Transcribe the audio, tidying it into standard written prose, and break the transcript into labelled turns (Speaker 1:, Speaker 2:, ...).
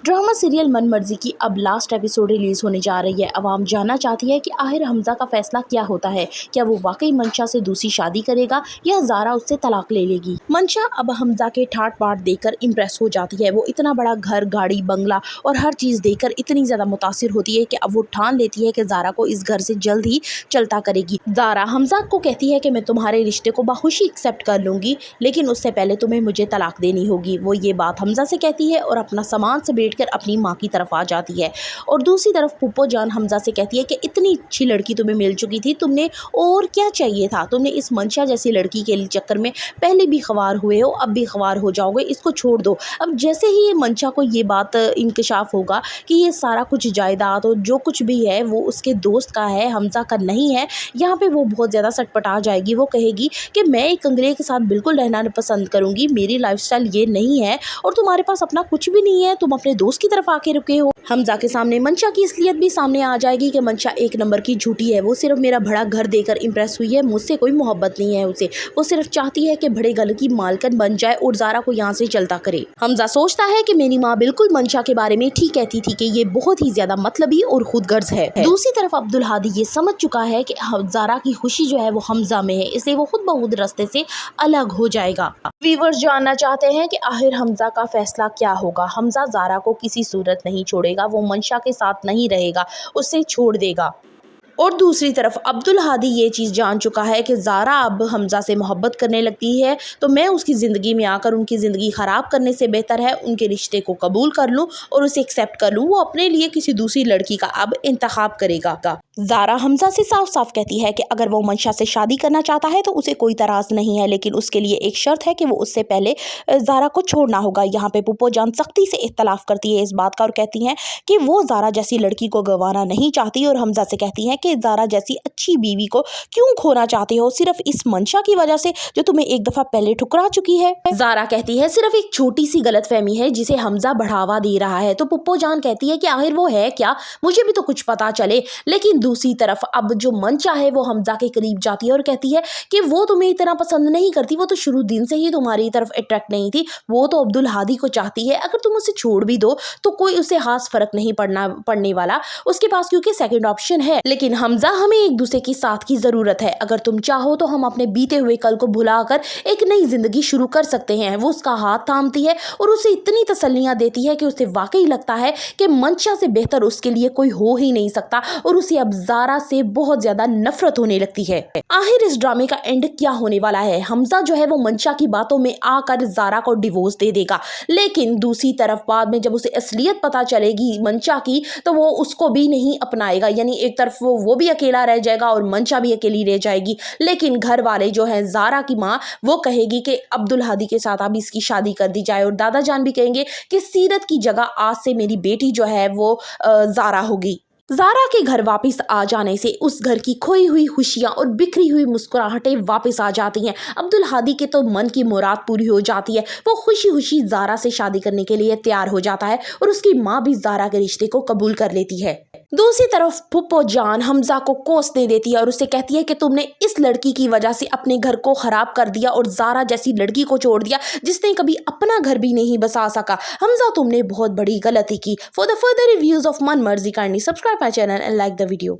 Speaker 1: Drama serial मन मर्जी की अब लास्ट एपिसोड रिलीज होने जा रही है। अवाम जानना चाहती है कि आखिर हमजा का फैसला क्या होता है। क्या वो वाकई मंशा से दूसरी शादी करेगा या ज़ारा उससे तलाक ले लेगी। मंशा अब हमजा के ठाट बाट देखकर इम्प्रेस हो जाती है। वो इतना बड़ा घर, गाड़ी, बंगला और हर चीज़ देखकर इतनी ज़्यादा मुतासिर होती है कि अब वो ठान लेती है कि ज़ारा को इस घर से जल्द ही चलता करेगी। ज़ारा हमजा को कहती है कि मैं तुम्हारे रिश्ते को बाखुशी एक्सेप्ट कर लूँगी, लेकिन उससे पहले तुम्हें मुझे तलाक देनी होगी। वो ये बात हमजा से कहती है और अपना सामान समेट कर अपनी माँ की तरफ आ जाती है। और दूसरी तरफ पुप्पो जान हमजा से कहती है कि इतनी अच्छी लड़की तुम्हें मिल चुकी थी, तुमने और क्या चाहिए था। तुमने इस मंशा जैसी लड़की के चक्कर में पहले भी ख्वार हुए हो, अब भी ख्वार हो जाओगे, इसको छोड़ दो। अब जैसे ही ये मंशा को ये बात इंकशाफ होगा कि ये सारा कुछ जायदाद और जो कुछ भी है वो उसके दोस्त का है, हमजा का नहीं है, यहाँ पे वो बहुत ज़्यादा सटपटा जाएगी। वो कहेगी कि मैं एक अंग्रेज के साथ बिल्कुल रहना पसंद करूँगी, मेरी लाइफस्टाइल ये नहीं है और तुम्हारे पास अपना कुछ भी नहीं है, तुम अपने दोस्त की तरफ आके रुके हो। हमजा के सामने मंशा की असलियत भी सामने आ जाएगी कि मंशा एक नंबर की झूठी है। वो सिर्फ मेरा बड़ा घर देकर इंप्रेस हुई है, मुझसे कोई मोहब्बत नहीं है उसे। वो सिर्फ चाहती है कि बड़े घर की मालकिन बन जाए और ज़ारा को यहाँ से चलता करे। हमजा सोचता है कि मेरी माँ बिल्कुल मंशा के बारे में ठीक कहती थी कि ये बहुत ही ज्यादा मतलबी और खुदगर्ज है। दूसरी तरफ अब्दुल हादी ये समझ चुका है कि ज़ारा की खुशी जो है वो हमजा में है, इसलिए वो खुद ब खुद रास्ते से अलग हो जाएगा। व्यूअर्स जानना चाहते हैं कि आखिर हमजा का फैसला क्या होगा। हमजा ज़ारा को किसी सूरत नहीं छोड़ेगा, वो मंशा के साथ नहीं रहेगा, उसे छोड़ देगा। और दूसरी तरफ अब्दुल हादी ये चीज़ जान चुका है कि ज़ारा अब हमजा से मोहब्बत करने लगती है, तो मैं उसकी ज़िंदगी में आकर उनकी ज़िंदगी ख़राब करने से बेहतर है उनके रिश्ते को कबूल कर लूँ और उसे एक्सेप्ट कर लूँ। वो अपने लिए किसी दूसरी लड़की का अब इंतखाब करेगा। ज़ारा हमजा से साफ साफ कहती है कि अगर वो मंशा से शादी करना चाहता है तो उसे कोई तराज़ नहीं है, लेकिन उसके लिए एक शर्त है कि वो उससे पहले ज़ारा को छोड़ना होगा। यहाँ पे पुप्पो जान सख्ती से इख्तलाफ करती है इस बात का और कहती हैं कि वो ज़ारा जैसी लड़की को गंवाना नहीं चाहती और हमजा से कहती हैं कि ज़ारा जैसी अच्छी बीवी को क्यों खोना चाहते हो, सिर्फ इस मंशा की वजह से जो तुम्हें एक दफ़ा पहले ठुकरा चुकी है। ज़ारा कहती है सिर्फ एक छोटी सी गलतफहमी है जिसे हमजा बढ़ावा दे रहा है। तो पुप्पो जान कहती है कि आखिर वो है क्या, मुझे भी तो कुछ पता चले। लेकिन दूसरी तरफ अब जो मंशा है वो हमजा के करीब जाती है और कहती है कि वो तुम्हें इतना पसंद नहीं करती, वो तो शुरू दिन से ही तुम्हारी तरफ अट्रैक्ट नहीं थी, वो तो अब्दुल हादी को चाहती है। अगर तुम उसे छोड़ भी दो तो कोई उसे खास फर्क नहीं पड़ने वाला उसके पास, क्योंकि सेकंड ऑप्शन है। लेकिन हमजा हमें एक दूसरे की साथ की जरूरत है, अगर तुम चाहो तो हम अपने बीते हुए कल को भुलाकर एक नई जिंदगी शुरू कर सकते हैं। वो उसका हाथ थामती है और उसे इतनी तसल्लियां देती है कि उसे वाकई लगता है कि मंशा से बेहतर उसके लिए कोई हो ही नहीं सकता और उसे अब ज़ारा से बहुत ज्यादा नफरत होने लगती है। आखिर इस ड्रामे का एंड क्या होने वाला है। हमजा जो है वो मंशा की बातों में आकर ज़ारा को डिवोर्स दे देगा, लेकिन दूसरी तरफ बाद में जब उसे असलियत पता चलेगी मंशा की तो वो उसको भी नहीं अपनाएगा। यानी एक तरफ वो भी अकेला रह जाएगा और मंशा भी अकेली रह जाएगी। लेकिन घर वाले जो है ज़ारा की माँ वो कहेगी कि अब्दुल हादी के साथ अब इसकी शादी कर दी जाए और दादा जान भी कहेंगे कि सीरत की जगह आज से मेरी बेटी जो है वो ज़ारा होगी। ज़ारा के घर वापस आ जाने से उस घर की खोई हुई खुशियां और बिखरी हुई मुस्कुराहटें वापस आ जाती हैं। अब्दुल हादी के तो मन की मुराद पूरी हो जाती है, वो खुशी खुशी ज़ारा से शादी करने के लिए तैयार हो जाता है और उसकी माँ भी ज़ारा के रिश्ते को कबूल कर लेती है। दूसरी तरफ पुप्पो जान हमजा को कोसने देती है और उसे कहती है कि तुमने इस लड़की की वजह से अपने घर को खराब कर दिया और ज़ारा जैसी लड़की को छोड़ दिया जिसने कभी अपना घर भी नहीं बसा सका। हमजा तुमने बहुत बड़ी गलती की। For the further reviews of मन मर्जी kindly subscribe my channel and like the video.